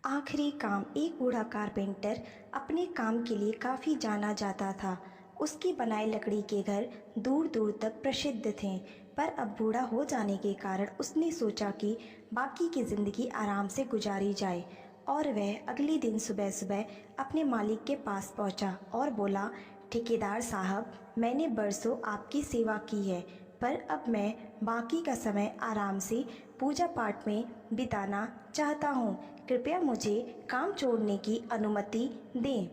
आखिरी काम। एक बूढ़ा कारपेंटर अपने काम के लिए काफ़ी जाना जाता था। उसकी बनाई लकड़ी के घर दूर दूर तक प्रसिद्ध थे। पर अब बूढ़ा हो जाने के कारण उसने सोचा कि बाकी की ज़िंदगी आराम से गुजारी जाए। और वह अगले दिन सुबह सुबह अपने मालिक के पास पहुंचा और बोला, ठेकेदार साहब, मैंने बरसों आपकी सेवा की है, पर अब मैं बाकी का समय आराम से पूजा पाठ में बिताना चाहता हूँ। कृपया मुझे काम छोड़ने की अनुमति दें।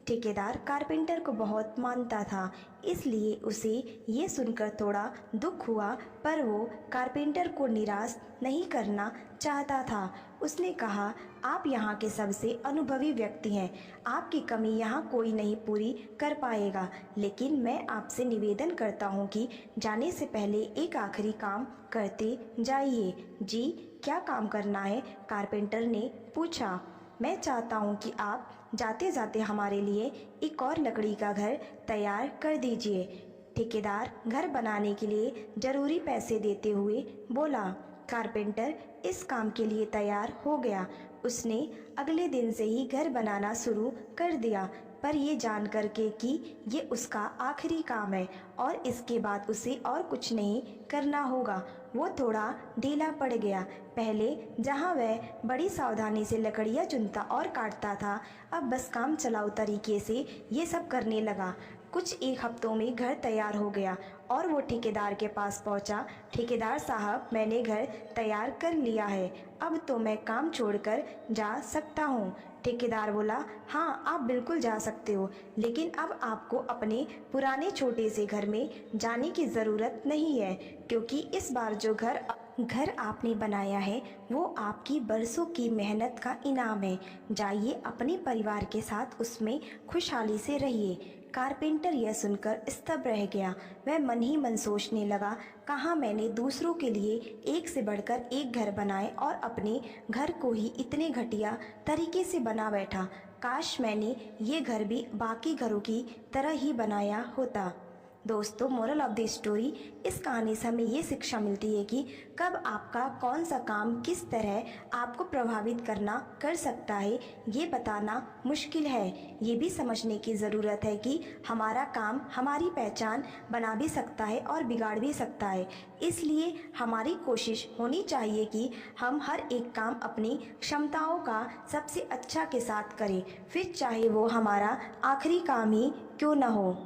ठेकेदार कारपेंटर को बहुत मानता था, इसलिए उसे ये सुनकर थोड़ा दुख हुआ, पर वो कारपेंटर को निराश नहीं करना चाहता था। उसने कहा, आप यहाँ के सबसे अनुभवी व्यक्ति हैं, आपकी कमी यहाँ कोई नहीं पूरी कर पाएगा, लेकिन मैं आपसे निवेदन करता हूँ कि जाने से पहले एक आखिरी काम करते जाइए। जी, क्या काम करना है? कारपेंटर ने पूछा। मैं चाहता हूँ कि आप जाते जाते हमारे लिए एक और लकड़ी का घर तैयार कर दीजिए। ठेकेदार घर बनाने के लिए जरूरी पैसे देते हुए बोला। कारपेंटर इस काम के लिए तैयार हो गया। उसने अगले दिन से ही घर बनाना शुरू कर दिया, पर ये जान कर के कि ये उसका आखिरी काम है और इसके बाद उसे और कुछ नहीं करना होगा, वो थोड़ा ढीला पड़ गया। पहले जहाँ वह बड़ी सावधानी से लकड़ियाँ चुनता और काटता था, अब बस काम चलाऊ तरीके से ये सब करने लगा। कुछ एक हफ्तों में घर तैयार हो गया और वो ठेकेदार के पास पहुंचा। ठेकेदार साहब, मैंने घर तैयार कर लिया है, अब तो मैं काम छोड़कर जा सकता हूँ। ठेकेदार बोला, हाँ, आप बिल्कुल जा सकते हो, लेकिन अब आपको अपने पुराने छोटे से घर में जाने की ज़रूरत नहीं है, क्योंकि इस बार जो घर आपने बनाया है वो आपकी बरसों की मेहनत का इनाम है। जाइए, अपने परिवार के साथ उसमें खुशहाली से रहिए। कारपेंटर यह सुनकर स्तब्ध रह गया। वह मन ही मन सोचने लगा, कहाँ मैंने दूसरों के लिए एक से बढ़कर एक घर बनाए और अपने घर को ही इतने घटिया तरीके से बना बैठा। काश मैंने ये घर भी बाकी घरों की तरह ही बनाया होता। दोस्तों, मोरल ऑफ द स्टोरी, इस कहानी से हमें ये शिक्षा मिलती है कि कब आपका कौन सा काम किस तरह आपको प्रभावित कर सकता है, ये बताना मुश्किल है। ये भी समझने की ज़रूरत है कि हमारा काम हमारी पहचान बना भी सकता है और बिगाड़ भी सकता है। इसलिए हमारी कोशिश होनी चाहिए कि हम हर एक काम अपनी क्षमताओं का सबसे अच्छा के साथ करें, फिर चाहे वो हमारा आखिरी काम ही क्यों न हो।